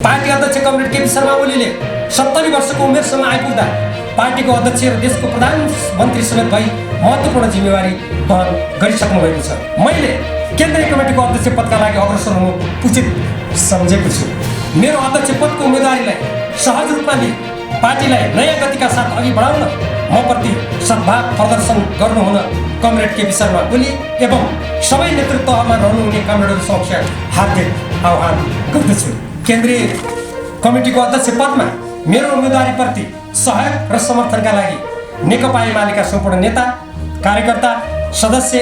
Party अध्यक्ष comrade KP Sharma ओलीले 70 वर्षको उमेरसम्म आइपुग्दा पार्टीको अध्यक्ष र देशको प्रधानमन्त्री समेत भई महत्त्वपूर्ण जिम्मेवारी वहन गरिसक्नु भएको छ। मैले केन्द्रीय कमिटीको अध्यक्ष पदका लागि अग्रसर हुनु उचित सम्झेको छु। मेरो अध्यक्ष पदको उम्मेदवारीलाई सहज रूपमा लिई पार्टीलाई नयाँ गतिका साथ अघि बढाउन म प्रति सद्भाव प्रदर्शन गर्नुहुन कमरेड केपी शर्मा ओली एवं सबै नेतृत्वमा रहनुहुने कमरेडहरू समक्ष हार्दिक आह्वान गर्दछु। केन्द्रीय कमिटीको अध्यक्ष पदमा मेरो उम्मेदवारीप्रति सहयोग र समर्थनका लागि नेकपा एमालेका सम्पूर्ण नेता, कार्यकर्ता, सदस्य,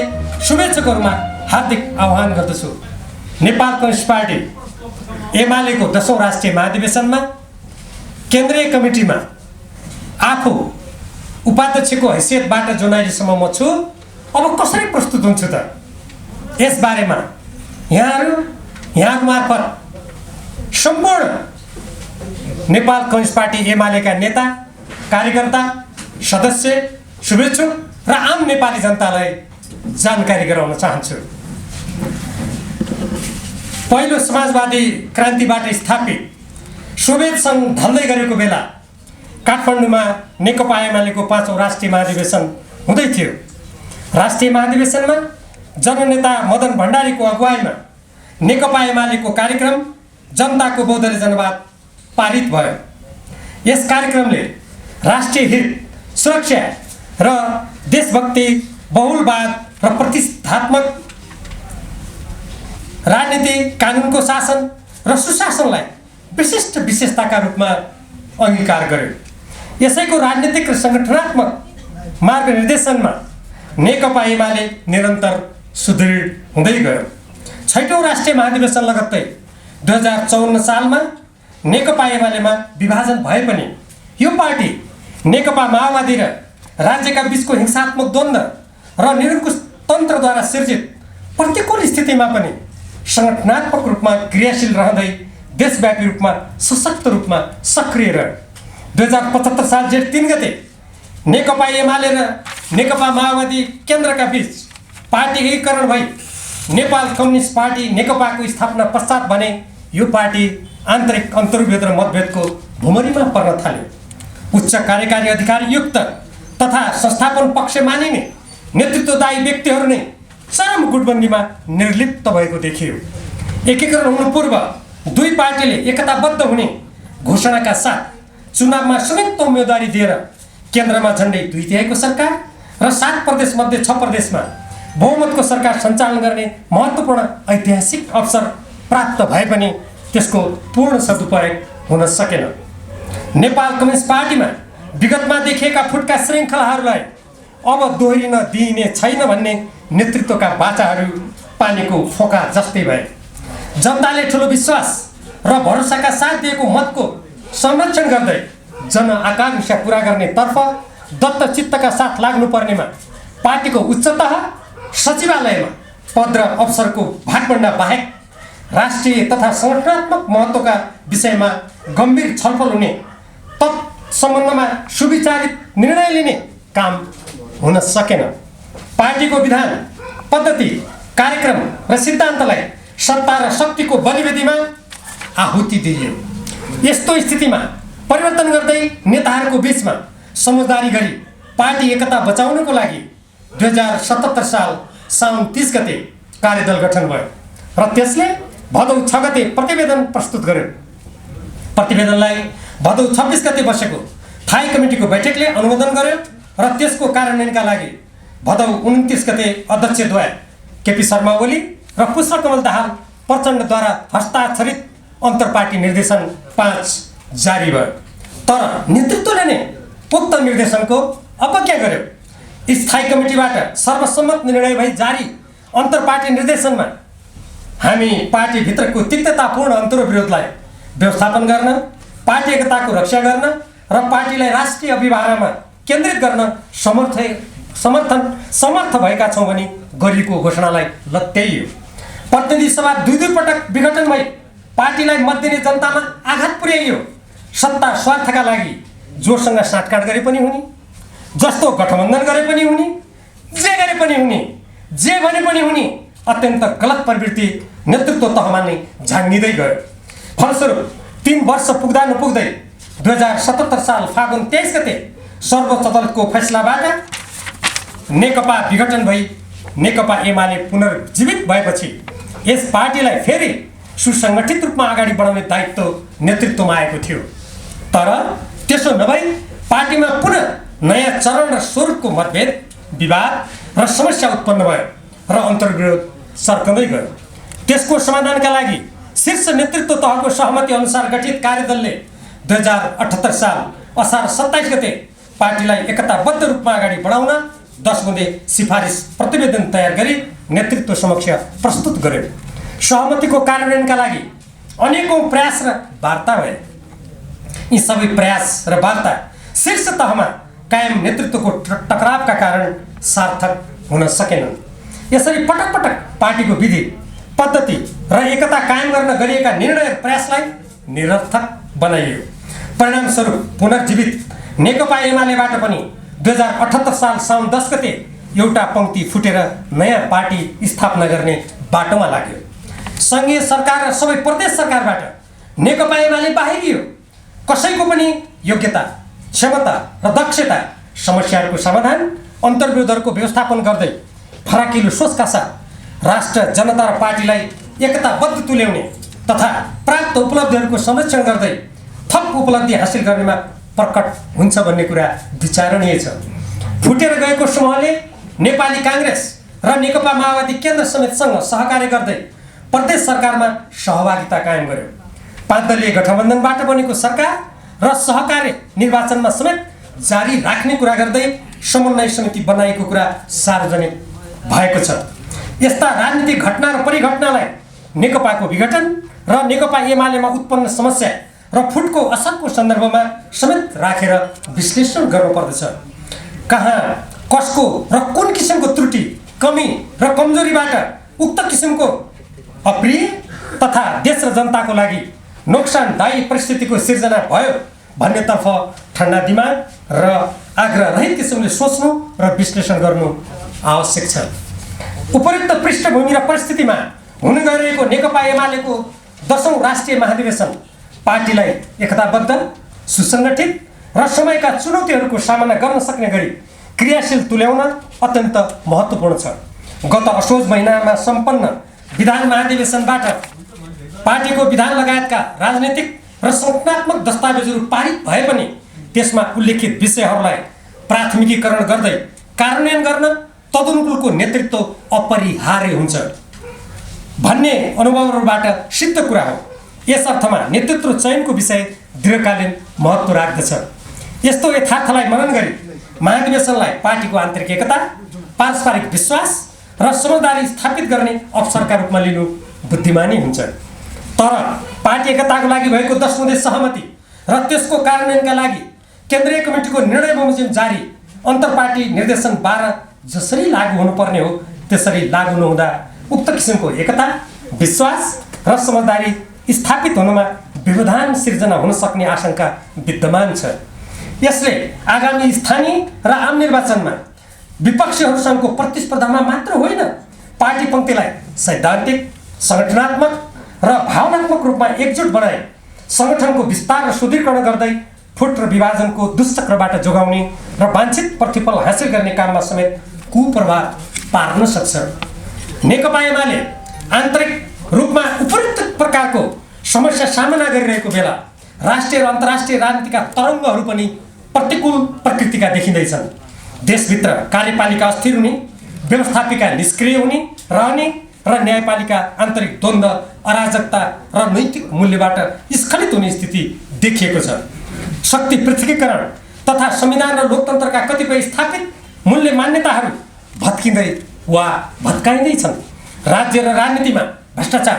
शुभेच्छुकहरूमा हार्दिक आह्वान गर्दछु। नेपाल कम्युनिस्ट पार्टी एमालेको 10औं राष्ट्रिय महाधिवेशनमा केन्द्रीय कमिटीमा आफू उपाध्यक्षको हैसियतबाट जुन अहिलेसम्म म छु, अब कसरी प्रस्तुत हुन्छु त यसबारेमा यहाँहरू मार्फत सम्पूर्ण नेपाल कम्युनिस्ट पार्टी एमालेका नेता, कार्यकर्ता, सदस्य, शुभेच्छुक र आम नेपाली जनतालाई जानकारी गराउन चाहन्छु। पहिलो समाजवादी क्रान्तिबाट स्थापित सोभियत सङ्घ ढल्दै गरेको बेला काठमाडौँमा नेकपा एमालेको 5औं राष्ट्रिय महाधिवेशन हुँदै थियो। राष्ट्रिय महाधिवेशनमा जननेता मदन भण्डारीको अगुवाईमा नेकपा एमालेको कार्यक्रम जनताको बहुदलीय जनवाद पारित भयो। यस कार्यक्रमले राष्ट्रिय हित, सुरक्षा र देशभक्ति, बहुलवाद र प्रतिष्ठात्मक राजनीति, कानुनको शासन र सुशासनलाई विशिष्ट विशेषताका रूपमा अंगीकार गर्यो। यसैको राजनीतिक र संगठनात्मक मार्गनिर्देशनमा नेकपा एमाले निरन्तर सुदृढ हुँदै गयो। 6औं राष्ट्रिय महाधिवेशन लगत्तै 2054 सालमा नेकपा एमालेमा विभाजन भए पनि यो पार्टी नेकपा माओवादी र राज्यका बीचको हिंसात्मक द्वन्द्व र निरङ्कुश तन्त्रद्वारा सिर्जित प्रतिकूल स्थितिमा पनि संगठनात्मक रूपमा क्रियाशील रहँदै देशव्यापी रूपमा सशक्त रूपमा सक्रिय रह्यो। 2075 साल जेठ 3 गते नेकपा एमाले र नेकपा माओवादी केन्द्रका बीच पार्टी एकीकरण भई नेपाल कम्युनिस्ट पार्टी नेकपाको स्थापना पश्चात भने यो पार्टी आन्तरिक अन्तर्भेद र मतभेदको भुमरीमा पर्न थाल्यो। उच्च कार्यकारी अधिकार युक्त तथा संस्थापन पक्ष मानिने नेतृत्वदायी व्यक्तिहरू नै चरम गुटबन्दीमा निर्लिप्त भएको देखियो। एकीकरण हुनु पूर्व दुई पार्टीले एकताबद्ध हुने घोषणाका साथ चुनावमा संयुक्त उम्मेदवारी दिएर केन्द्रमा झन्डै 2/3 सरकार र 7 प्रदेशमध्ये 6 प्रदेशमा बहुमतको सरकार सञ्चालन गर्ने महत्त्वपूर्ण ऐतिहासिक अवसर प्राप्त भए पनि त्यसको पूर्ण सदुपयोग हुन सकेन। नेपाल कम्युनिस्ट पार्टीमा विगतमा देखिएका फुटका श्रृङ्खलाहरूलाई अब दोहोरिन दिइने छैन भन्ने नेतृत्वका बाचाहरू पानीको फोका जस्तै भए। जनताले ठुलो विश्वास र भरोसाका साथ दिएको मतको संरक्षण गर्दै जनआकांक्षा पूरा गर्ने तर्फ दत्तचित्तका साथ लाग्नुपर्नेमा पार्टीको उच्च तह सचिवालयमा पद र अवसरको भागबण्डा बाहेक राष्ट्रिय तथा संगठनात्मक महत्त्वका विषयमा गम्भीर छलफल हुने, तत्सम्बन्धमा सुविचारित निर्णय लिने काम हुन सकेन। पार्टीको विधान, पद्धति, कार्यक्रम र सिद्धान्तलाई सत्ता र शक्तिको बलिवेदीमा आहुति दिइयो। यस्तो स्थितिमा परिवर्तन गर्दै नेताहरूको बीचमा समझदारी गरी पार्टी एकता बचाउनको लागि 2077 साल साउन 30 गते कार्यदल गठन भयो र त्यसले भदौ 6 गते प्रतिवेदन प्रस्तुत गर्यो। प्रतिवेदनलाई भदौ 26 गते बसेको थाई कमिटीको बैठकले अनुमोदन गर्यो र त्यसको कार्यान्वयनका लागि भदौ 29 गते अध्यक्षद्वय केपी शर्मा ओली र पुष्पकमल दाहाल प्रचण्डद्वारा हस्ताक्षरित अन्तर्पार्टी निर्देशन 5 जारी भयो। तर नेतृत्वले नै उक्त निर्देशनको अवज्ञा गर्यो। स्थायी कमिटीबाट सर्वसम्मत निर्णय भई जारी अन्तर्पार्टी निर्देशनमा हामी पार्टीभित्रको तिक्ततापूर्ण अन्तर्विरोधलाई व्यवस्थापन गर्न, पार्टी एकताको रक्षा गर्न र पार्टीलाई राष्ट्रिय अभिभावनामा केन्द्रित गर्न समर्थ भएका छौँ भनी गरिएको घोषणालाई लत्याइयो। प्रतिनिधि सभा 2 पटक विघटन भई पार्टीलाई मत दिने जनतामा आघात पुर्याइयो। सत्ता स्वार्थका लागि जोसँग साँठगाँठ गरे पनि हुने, जस्तो गठबन्धन गरे पनि हुने, जे गरे पनि हुने, जे भने पनि हुने अत्यन्त गलत प्रवृत्ति नेतृत्व तहमा नै झाङ्गिँदै गयो। फलस्वरूप 3 वर्ष पुग्दा नपुग्दै 2077 साल फागुन 23 गते सर्वोच्च अदालतको फैसलाबाट नेकपा विघटन भई नेकपा एमाले पुनर्जीवित भएपछि यस पार्टीलाई फेरि सुसङ्गठित रूपमा अगाडि बढाउने दायित्व नेतृत्वमा आएको थियो। तर त्यसो नभई पार्टीमा पुनः नयाँ चरण र स्वरूपको मतभेद, विवाद र समस्या उत्पन्न भयो र अन्तर्विरोध सर्कँदै गयो। त्यसको समाधानका लागि शीर्ष नेतृत्व तहको सहमति अनुसार गठित कार्यदलले 2078 साल असार 27 गते पार्टीलाई एकताबद्ध रूपमा अगाडि बढाउन 10 बुँदे सिफारिस प्रतिवेदन तयार गरी नेतृत्व समक्ष प्रस्तुत गर्यो। सहमतिको कार्यान्वयनका लागि अनेकौं प्रयास र वार्ता भए। यी सबै प्रयास र वार्ता शीर्ष तहमा कायम नेतृत्वको टकरावका कारण सार्थक हुन सकेनन्। यसरी पटक पटक पार्टीको विधि, पद्धति र एकता कायम गर्न गरिएका निर्णय प्रयासलाई निरर्थक बनाइयो। परिणामस्वरूप पुनर्जीवित नेकपा एमालेबाट पनि 2078 साल साउन 10 गते एउटा पंक्ति फुटेर नयाँ पार्टी स्थापना गर्ने बाटोमा लाग्यो। सङ्घीय सरकार र सबै प्रदेश सरकारबाट नेकपा एमाले बाहिरियो। कसैको पनि योग्यता, क्षमता र दक्षता, समस्याहरूको समाधान, अन्तर्विरोधहरूको व्यवस्थापन गर्दै फराकिलो सोचका साथ राष्ट्र, जनता र पार्टीलाई एकताबद्ध तुल्याउने तथा प्राप्त उपलब्धिहरूको संरक्षण गर्दै थप उपलब्धि हासिल गर्नेमा प्रकट हुन्छ भन्ने कुरा विचारणीय छ। फुटेर गएको समूहले नेपाली काङ्ग्रेस र नेकपा माओवादी केन्द्र समेतसँग सहकार्य गर्दै प्रदेश सरकारमा सहभागिता कायम गर्यो। 5 दलीय गठबन्धनबाट बनेको सरकार र सहकार्य निर्वाचनमा समेत जारी राख्ने कुरा गर्दै समन्वय समिति बनाएको कुरा सार्वजनिक भएको छ। यस्ता राजनीतिक घटना र परिघटनालाई नेकपाको विघटन र नेकपा एमालेमा उत्पन्न समस्या र फुटको असरको सन्दर्भमा समेत राखेर विश्लेषण गर्नुपर्दछ। कहाँ, कसको र कुन किसिमको त्रुटि, कमी र कमजोरीबाट उक्त किसिमको अप्रिय तथा देश र जनताको लागि नोक्सानदायी परिस्थितिको सिर्जना भयो भन्नेतर्फ ठन्डा दिमाग र आग्रह रहित किसिमले सोच्नु र विश्लेषण गर्नु आवश्यक छ। उपयुक्त पृष्ठभूमि र परिस्थितिमा हुन गइरहेको नेकपा एमालेको 10औं राष्ट्रिय महाधिवेशन पार्टीलाई एकताबद्ध, सुसङ्गठित र समयका चुनौतीहरूको सामना गर्न सक्ने गरी क्रियाशील तुल्याउन अत्यन्त महत्त्वपूर्ण छ। गत असोज महिनामा सम्पन्न विधान महाधिवेशनबाट पार्टीको विधान लगायतका राजनीतिक र संगठनात्मक दस्तावेजहरू पारित भए पनि त्यसमा उल्लेखित विषयहरूलाई प्राथमिकीकरण गर्दै कार्यान्वयन गर्न तदनुकूलको नेतृत्व अपरिहार्य हुन्छ भन्ने अनुभवहरूबाट सिद्ध कुरा हो। यस अर्थमा नेतृत्व चयनको विषय दीर्घकालीन महत्त्व राख्दछ। यस्तो यथार्थलाई मनन गरी महाधिवेशनलाई पार्टीको आन्तरिक एकता, पारस्परिक विश्वास र समझदारी स्थापित गर्ने अवसरका रूपमा लिनु बुद्धिमानी हुन्छ। तर पार्टी एकताको लागि भएको 10 बुँदे सहमति र त्यसको कार्यान्वयनका लागि केन्द्रीय कमिटीको निर्णय बमोजिम जारी अन्तर्पार्टी निर्देशन 12 जसरी लागू हुनुपर्ने हो त्यसरी लागू नहुँदा उक्त किसिमको एकता, विश्वास र समझदारी स्थापित हुनुमा व्यवधान सिर्जना हुन सक्ने आशंका विद्यमान छ। यसले आगामी स्थानीय र आम निर्वाचनमा विपक्षीहरूसँगको प्रतिस्पर्धामा मात्र होइन, पार्टी पङ्क्तिलाई सैद्धान्तिक, सङ्गठनात्मक र भावनात्मक रूपमा एकजुट बनाए सङ्गठनको विस्तार र सुदृढीकरण गर्दै फुट र विभाजनको दुष्चक्रबाट जोगाउने र वाञ्छित प्रतिफल हासिल गर्ने काममा समेत कुप्रभाव पार्न सक्छ। नेकपा एमाले आन्तरिक रूपमा उपयुक्त प्रकारको समस्या सामना गरिरहेको बेला राष्ट्रिय र अन्तर्राष्ट्रिय राजनीतिका तरङ्गहरू पनि प्रतिकूल प्रकृतिका देखिँदैछन्। देशभित्र कार्यपालिका अस्थिर हुने, व्यवस्थापिका निष्क्रिय हुने रहने र न्यायपालिका आन्तरिक द्वन्द्व, अराजकता र नैतिक मूल्यबाट स्खलित हुने स्थिति देखिएको छ। शक्ति पृथकीकरण तथा संविधान र लोकतन्त्रका कतिपय स्थापित मूल्य मान्यताहरू भत्किँदै वा भत्काइँदै छन्। राज्य र राजनीतिमा भ्रष्टाचार,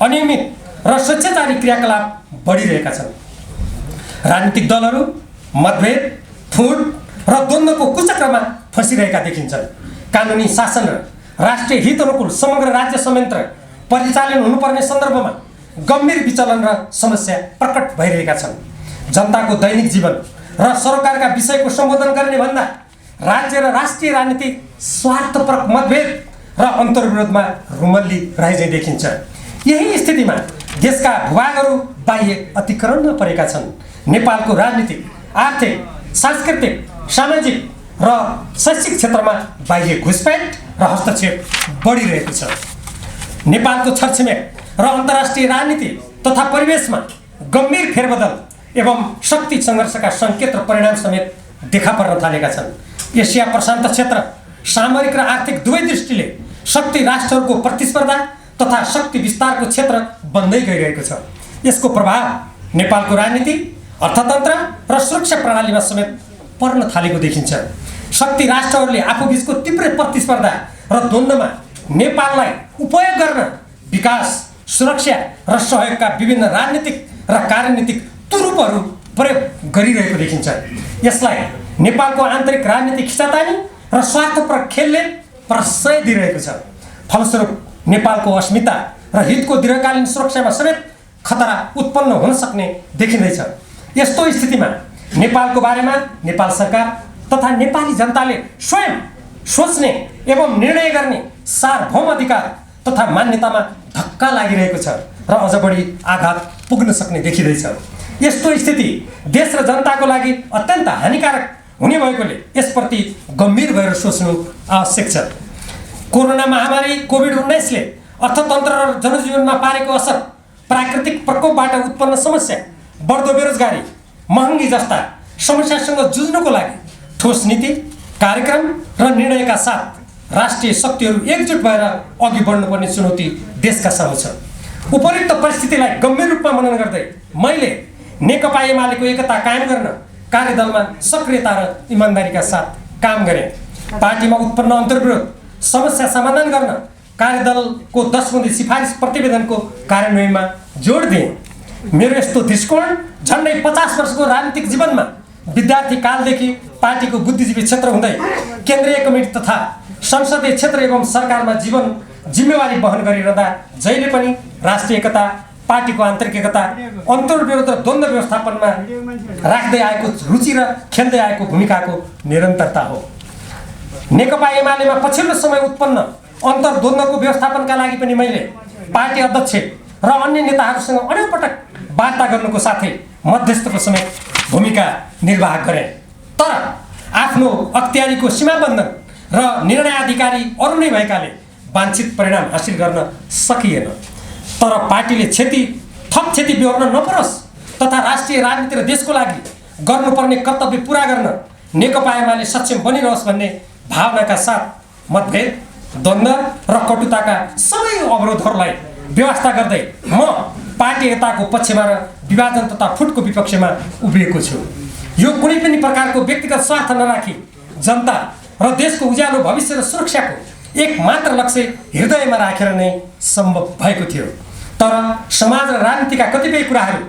अनियमित र स्वेच्छाचारी क्रियाकलाप बढिरहेका छन्। राजनीतिक दलहरू मतभेद, फुट र द्वन्द्वको कुचक्रमा फँसिरहेका देखिन्छन्। कानुनी शासन र राष्ट्रिय हित अनुकूल समग्र राज्य संयन्त्र परिचालन हुनुपर्ने सन्दर्भमा गम्भीर विचलन र समस्या प्रकट भइरहेका छन्। जनताको दैनिक जीवन र सरकारका विषयको सम्बोधन गर्ने भन्दा राज्य र राष्ट्रिय राजनीति स्वार्थपरक मतभेद र अन्तर्विरोधमा रुमल्ली रहेझै देखिन्छ। यही स्थितिमा देशका भूभागहरू बाह्य अतिक्रमणमा परेका छन्। नेपालको राजनीतिक, आर्थिक, सांस्कृतिक, सामाजिक र शैक्षिक क्षेत्रमा बाह्य घुसपैठ र हस्तक्षेप बढिरहेको छ। नेपालको छरछिमेक र अन्तर्राष्ट्रिय राजनीति तथा परिवेशमा गम्भीर फेरबदल एवं शक्ति सङ्घर्षका सङ्केत र परिणाम समेत देखा पर्न थालेका छन्। एसिया प्रशान्त क्षेत्र सामरिक र आर्थिक दुवै दृष्टिले शक्ति राष्ट्रहरूको प्रतिस्पर्धा तथा शक्ति विस्तारको क्षेत्र बन्दै गइरहेको छ। यसको प्रभाव नेपालको राजनीति, अर्थतन्त्र र सुरक्षा प्रणालीमा समेत पर्न थालेको देखिन्छ। शक्ति राष्ट्रहरूले आफूबीचको तीव्र प्रतिस्पर्धा र द्वन्द्वमा नेपाललाई उपयोग गर्न विकास, सुरक्षा र सहयोगका विभिन्न राजनीतिक र कार्यनीतिक तुरुपहरू प्रयोग गरिरहेको देखिन्छ। यसलाई नेपालको आन्तरिक राजनीतिक खिचातानी र स्वार्थपरक खेलले प्रश्रय दिइरहेको छ। फलस्वरूप नेपालको अस्मिता र हितको दीर्घकालीन सुरक्षामा समेत खतरा उत्पन्न हुन सक्ने देखिँदैछ। यस्तो स्थितिमा नेपालको बारेमा नेपाल सरकार तथा नेपाली जनताले स्वयं सोच्ने एवं निर्णय गर्ने सार्वभौम अधिकार तथा मान्यतामा धक्का लागिरहेको छ र अझ बढी आघात पुग्न सक्ने देखिँदैछ। यस्तो स्थिति देश र जनताको लागि अत्यन्त हानिकारक हुने भएकोले यसप्रति गम्भीर भएर सोच्नु आवश्यक छ। कोरोना महामारी कोभिड-19ले अर्थतन्त्र र जनजीवनमा पारेको असर, प्राकृतिक प्रकोपबाट उत्पन्न समस्या, बढ्दो बेरोजगारी, महँगी जस्ता समस्यासँग जुझ्नको लागि ठोस नीति, कार्यक्रम र निर्णयका साथ राष्ट्रिय शक्तिहरू एकजुट भएर अघि बढ्नुपर्ने चुनौती देशका सामु छ। उपयुक्त परिस्थितिलाई गम्भीर रूपमा मनन गर्दै मैले नेकपा एमालेको एकता कायम गर्न कार्यदलमा सक्रियता र इमानदारीका साथ काम गरेँ। पार्टीमा उत्पन्न अन्तर्विरोध समस्या समाधान गर्न कार्यदलको 10 बुँदे सिफारिस प्रतिवेदनको कार्यान्वयनमा जोड दिएँ। मेरो यस्तो दृष्टिकोण झन्डै 50 वर्षको राजनीतिक जीवनमा विद्यार्थी कालदेखि पार्टीको बुद्धिजीवी क्षेत्र हुँदै केन्द्रीय कमिटी तथा संसदीय क्षेत्र एवं सरकारमा जिम्मेवारी वहन गरिरहँदा जहिले पनि राष्ट्रिय एकता, पार्टीको आन्तरिक एकता, अन्तर्विरोध र द्वन्द्व व्यवस्थापनमा राख्दै आएको रुचि र खेल्दै आएको भूमिकाको निरन्तरता हो। नेकपा एमालेमा पछिल्लो समय उत्पन्न अन्तर्द्वन्द्वको व्यवस्थापनका लागि पनि मैले पार्टी अध्यक्ष र अन्य नेताहरूसँग अनेक पटक वार्ता गर्नुको साथै मध्यस्थको समेत भूमिका निर्वाह गरेँ। तर आफ्नो अख्तियारीको सीमाबन्धन र निर्णयाधिकारी अरू नै भएकाले वाञ्छित परिणाम हासिल गर्न सकिएन। तर पार्टीले थप क्षति बेहोर्न नपरोस् तथा राष्ट्रिय राजनीति र देशको लागि गर्नुपर्ने कर्तव्य पुरा गर्न नेकपा एमाले सक्षम बनिरहोस् भन्ने भावनाका साथ मतभेद, द्वन्द्व र कटुताका सबै अवरोधहरूलाई व्यवस्था गर्दै म पार्टी एकताको पक्षमा र विभाजन तथा फुटको विपक्षमा उभिएको छु। यो कुनै पनि प्रकारको व्यक्तिगत स्वार्थ नराखी जनता र देशको उज्यालो भविष्य र सुरक्षाको एक मात्र लक्ष्य हृदयमा राखेर नै सम्भव भएको थियो। तर समाज र राजनीतिका कतिपय कुराहरू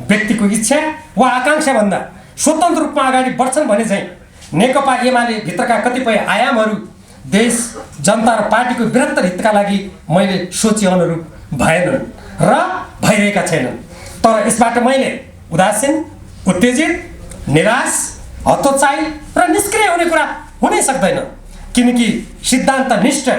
व्यक्तिको इच्छा वा आकाङ्क्षाभन्दा स्वतन्त्र रूपमा अगाडि बढ्छन् भने चाहिँ नेकपा एमाले भित्रका कतिपय आयामहरू देश, जनता र पार्टीको बृहत्तर हितका लागि मैले सोचे अनुरूप भएनन् र भइरहेका छैनन्। तर यसबाट मैले उदासीन, उत्तेजित, निराश, हतोत्साही र निष्क्रिय हुने कुरा हुनै सक्दैन। किनकि सिद्धान्तनिष्ठ,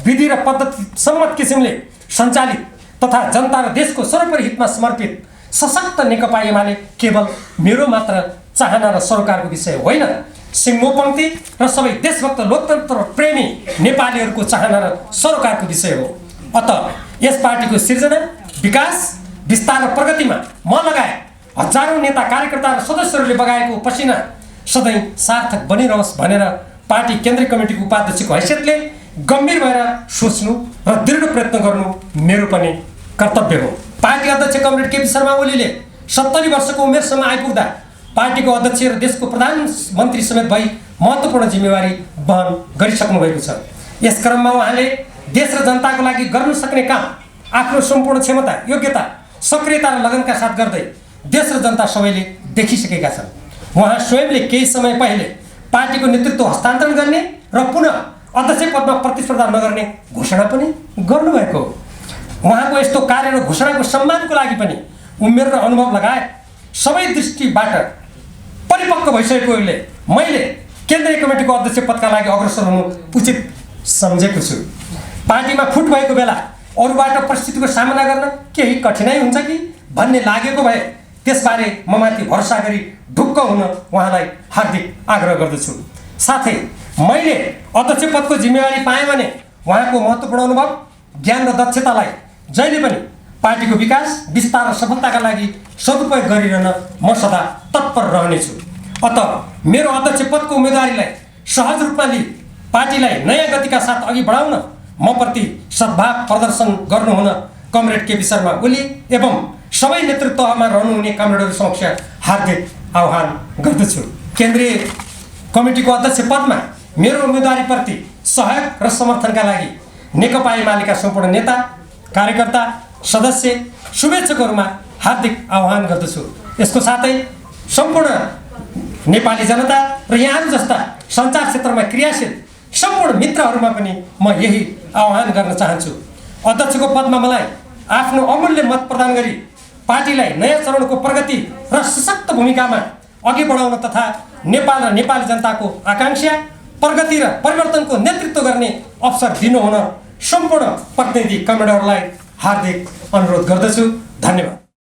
विधि र पद्धति सम्मत किसिमले सञ्चालित तथा जनता र देशको सर्वोपरि हितमा समर्पित सशक्त नेकपा एमाले केवल मेरो मात्र चाहना र सरोकारको विषय होइन, सिंहोपङ्क्ति र सबै देशभक्त लोकतन्त्र प्रेमी नेपालीहरूको चाहना र सरोकारको विषय हो। अत यस पार्टीको सिर्जना, विकास, विस्तार र प्रगतिमा म लगायत हजारौँ नेता, कार्यकर्ता र सदस्यहरूले बगाएको पसिना सधैँ सार्थक बनिरहोस् भनेर पार्टी केन्द्रीय कमिटीको उपाध्यक्षको हैसियतले गम्भीर भएर सोच्नु र दृढ प्रयत्न गर्नु मेरो पनि कर्तव्य हो। पार्टी अध्यक्ष कमरेड केपी शर्मा ओलीले 70 वर्षको उमेरसम्म आइपुग्दा पार्टीको अध्यक्ष र देशको प्रधानमन्त्री समेत भई महत्त्वपूर्ण जिम्मेवारी वहन गरिसक्नु भएको छ। यस क्रममा उहाँले देश र जनताको लागि गर्न सक्ने काम आफ्नो सम्पूर्ण क्षमता, योग्यता, सक्रियता र लगनका साथ गर्दै देश र जनता सबैले देखिसकेका छन्। उहाँ स्वयंले केही समय पहिले पार्टीको नेतृत्व हस्तान्तरण गर्ने र पुनः अध्यक्ष पदमा प्रतिस्पर्धा नगर्ने घोषणा पनि गर्नुभएको हो। उहाँको यस्तो कार्य र घोषणाको सम्मानको लागि पनि उमेर र अनुभव लगायत सबै दृष्टिबाट परिपक्व भइसकेकोले मैले केन्द्रीय कमिटीको अध्यक्ष पदका लागि अग्रसर हुनु उचित सम्झेको छु। पार्टीमा फुट भएको बेला अरूबाट परिस्थितिको सामना गर्न केही कठिनाइ हुन्छ कि भन्ने लागेको भए त्यसबारे म माथि भरोसा गरी ढुक्क हुन उहाँलाई हार्दिक आग्रह गर्दछु। साथै मैले अध्यक्ष पदको जिम्मेवारी पाएँ भने उहाँको महत्त्वपूर्ण अनुभव, ज्ञान र दक्षतालाई जहिले पनि पार्टीको विकास, विस्तार र सफलताका लागि सदुपयोग गरिरहन म सदा तत्पर रहनेछु। अत मेरो अध्यक्ष पदको उम्मेदवारीलाई सहज रूपमा लिई पार्टीलाई नयाँ गतिका साथ अघि बढाउन म प्रति सद्भाव प्रदर्शन गर्नुहुन कमरेड केपी शर्मा ओली एवं सबै नेतृत्वमा रहनुहुने कमरेडहरू समक्ष हार्दिक आह्वान गर्दछु। केन्द्रीय कमिटीको अध्यक्ष पदमा मेरो उम्मेदवारीप्रति सहयोग र समर्थनका लागि नेकपा एमालेका सम्पूर्ण नेता, कार्यकर्ता, सदस्य, शुभेच्छकहरूमा हार्दिक आह्वान गर्दछु। यसको साथै सम्पूर्ण नेपाली जनता र यहाँहरू जस्ता सञ्चार क्षेत्रमा क्रियाशील सम्पूर्ण मित्रहरूमा पनि म यही आह्वान गर्न चाहन्छु। अध्यक्षको पदमा मलाई आफ्नो अमूल्य मत प्रदान गरी पार्टीलाई नयाँ चरणको प्रगति र सशक्त भूमिकामा अघि बढाउन तथा नेपाल र नेपाली जनताको आकांक्षा, प्रगति र परिवर्तनको नेतृत्व गर्ने अवसर दिनुहुन सम्पूर्ण प्रतिनिधि कमरेडहरूलाई हार्दिक अनुरोध गर्दछु। धन्यवाद।